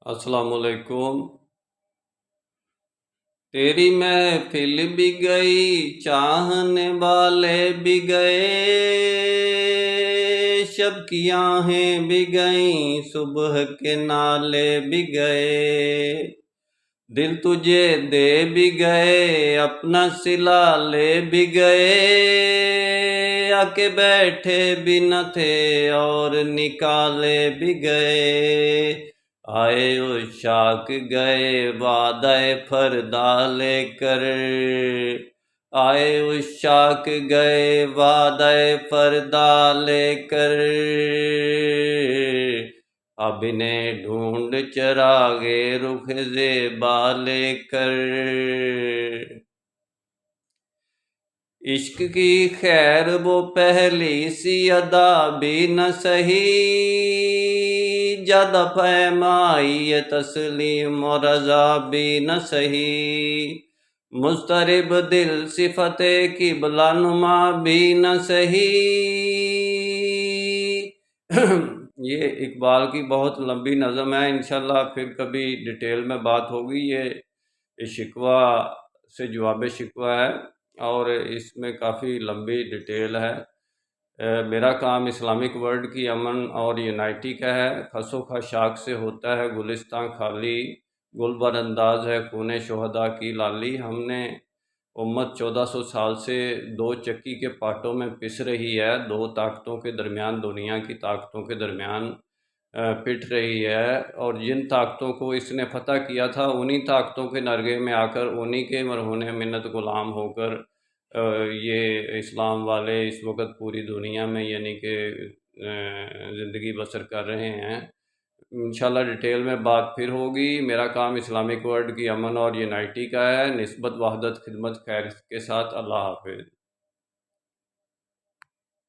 السلام علیکم۔ تیری محفل بھی گئی، چاہنے والے بھی گئے، شب کی آہیں بھی گئیں، صبح کے نالے بھی گئے، دل تجھے دے بھی گئے، اپنا سلا لے بھی گئے، آ کے بیٹھے بھی نہ تھے اور نکالے بھی گئے، آئے عشاق گئے وعدہ فردا لے کر، آئے عشاق گئے وعدہ فردا لے کر، اب انہیں ڈھونڈ چراغے رخ زیبا لے کر، عشق کی خیر وہ پہلی سی ادا بھی نہ سہی، زیادہ پیمائی تسلیم و رضا بھی نہ سہی، مضطرب دل صفت قبلہ نما بھی نہ سہی۔ یہ اقبال کی بہت لمبی نظم ہے، انشاءاللہ پھر کبھی ڈیٹیل میں بات ہوگی۔ یہ شکوہ سے جواب شکوہ ہے اور اس میں کافی لمبی ڈیٹیل ہے۔ میرا کام اسلامک ورلڈ کی امن اور یونائٹی کا ہے، خس و خاشاک سے ہوتا ہے گلستان خالی، گل بر انداز ہے خون شہداء کی لالی۔ ہم نے امت 1400 سال سے دو چکی کے پاٹوں میں پس رہی ہے، دو طاقتوں کے درمیان، دنیا کی طاقتوں کے درمیان پٹ رہی ہے، اور جن طاقتوں کو اس نے فتح کیا تھا انہی طاقتوں کے نرغے میں آ کر، انہی کے مرہون منت غلام ہو کر یہ اسلام والے اس وقت پوری دنیا میں یعنی کہ زندگی بسر کر رہے ہیں۔ انشاءاللہ ڈیٹیل میں بات پھر ہوگی۔ میرا کام اسلامک ورلڈ کی امن اور یونائٹی کا ہے، نسبت وحدت خدمت خیر کے ساتھ۔ اللہ حافظ۔